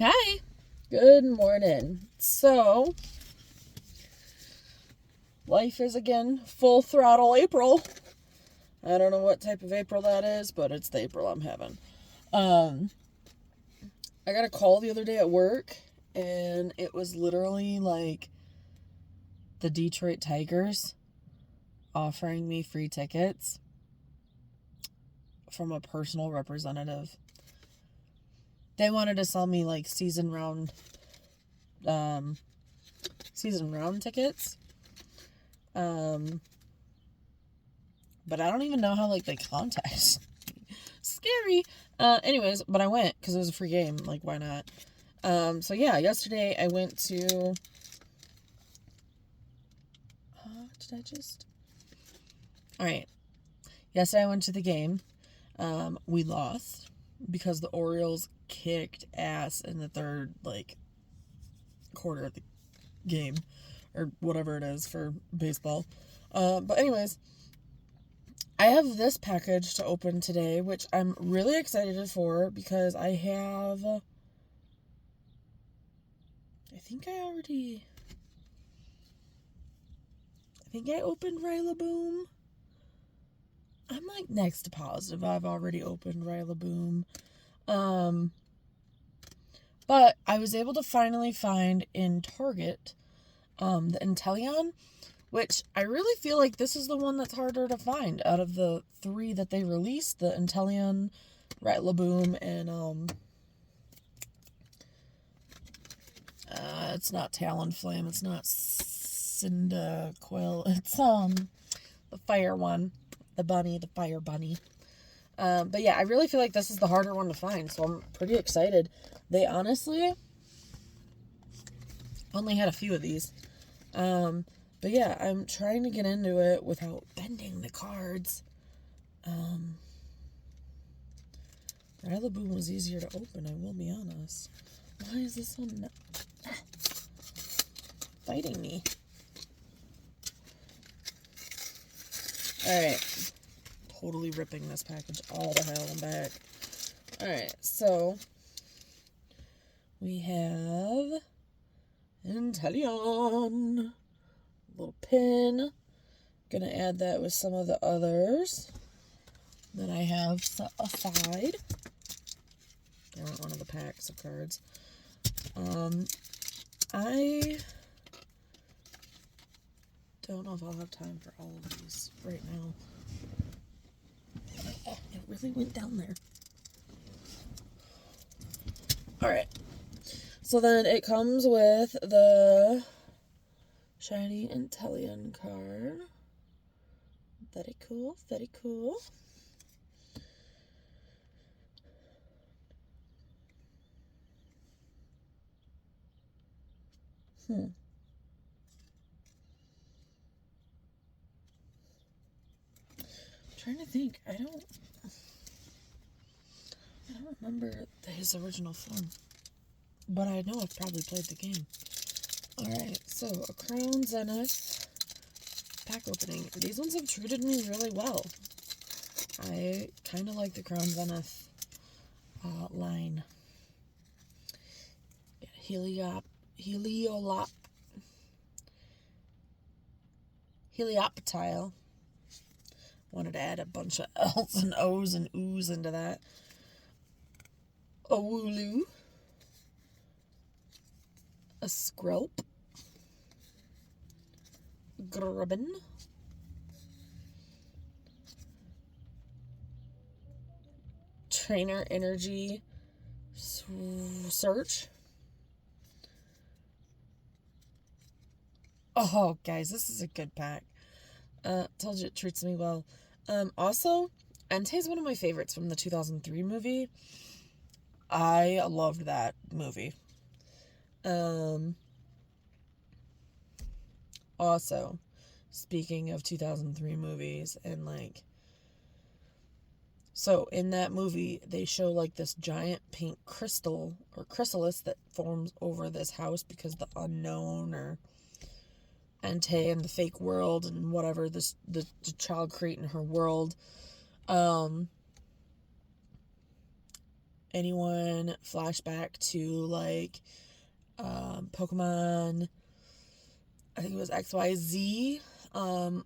Hi. Good morning. So, life is again full throttle April. I don't know what type of April that is, but it's the April I'm having. I got a call the other day at work, and it was literally like the Detroit Tigers offering me free tickets from a personal representative. They wanted to sell me like season round tickets. But I don't even know how like they contact me. Scary. Anyways, but I went because it was a free game. Like, why not? So yeah, yesterday I went to. All right. Yesterday I went to the game. We lost because the Orioles kicked ass in the third quarter of the game, or whatever it is for baseball. But anyways, I have this package to open today, which I'm really excited for because I think I opened Rillaboom. I'm like next to positive I've already opened Rillaboom. But I was able to finally find in Target the Inteleon, which I really feel like this is the one that's harder to find out of the three that they released. The Inteleon, Rillaboom, and it's not Talonflame, it's not Cyndaquil, it's the fire one, the fire bunny. But yeah, I really feel like this is the harder one to find, so I'm pretty excited. They honestly only had a few of these. But yeah, I'm trying to get into it without bending the cards. Rillaboom was easier to open, I will be honest. Why is this one fighting me? Alright. Totally ripping this package all the hell back. Alright, so we have Inteleon. Little pin. Gonna add that with some of the others that I have set aside. I want one of the packs of cards. I don't know if I'll have time for all of these right now. It really went down there. Alright. So then it comes with the shiny Inteleon card. Very cool, very cool. I'm trying to think. I don't remember his original form, but I know I've probably played the game. Alright, so a Crown Zenith pack opening. These ones have treated me really well. I kind of like the Crown Zenith line. Helioptile. Wanted to add a bunch of L's and O's and O's into that. A Wooloo. A Skrelp. Grubbin. Trainer Energy Search. Oh, guys, this is a good pack. Told you it treats me well. Also, Entei's one of my favorites from the 2003 movie. I loved that movie. Also, speaking of 2003 movies and so in that movie, they show this giant pink crystal or chrysalis that forms over this house because the unknown or Entei and the fake world and whatever the child creating her world. anyone flashback to like Pokemon, I think it was XYZ,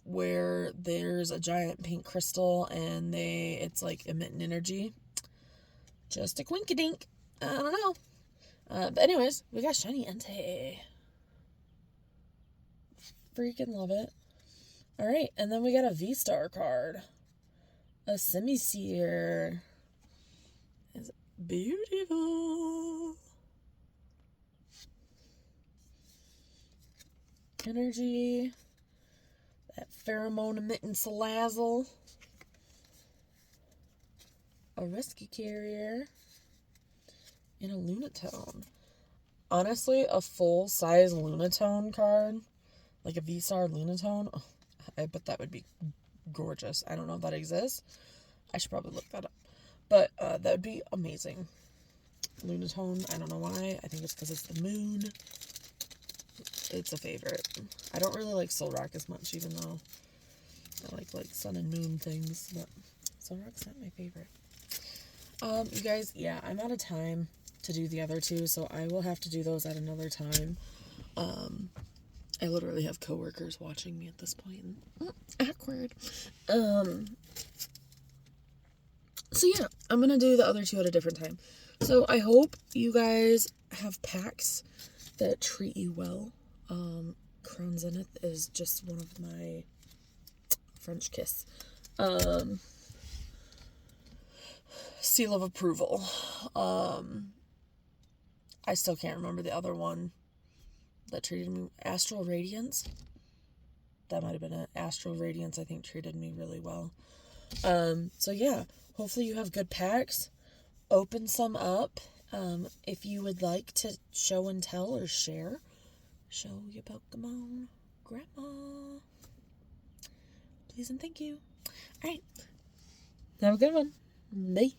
where there's a giant pink crystal and it's like emitting energy. Just a quinkydink. I don't know. But anyways, we got shiny Entei. Freaking love it. Alright, and then we got a V-Star card. A Simisear. It's beautiful. Energy. That pheromone emitting Salazzle. A Rescue Carrier. And a Lunatone. Honestly, a full-size Lunatone card, like a V-Star Lunatone, oh, I bet that would be gorgeous. I don't know if that exists. I should probably look that up. But that would be amazing. Lunatone, I don't know why. I think it's because it's the moon. It's a favorite. I don't really like Solrock as much, even though I like sun and moon things. But Solrock's not my favorite. You guys, yeah, I'm out of time to do the other two, so I will have to do those at another time. I literally have coworkers watching me at this point. Awkward. So yeah, I'm gonna do the other two at a different time. So I hope you guys have packs that treat you well. Crown Zenith is just one of my French kiss. Seal of approval. I still can't remember the other one that treated me. Astral Radiance. That might have been it. Astral Radiance, I think, treated me really well. So yeah, hopefully you have good packs. Open some up. If you would like to show and tell or share, show your Pokemon grandma. Please and thank you. Alright. Have a good one. Bye.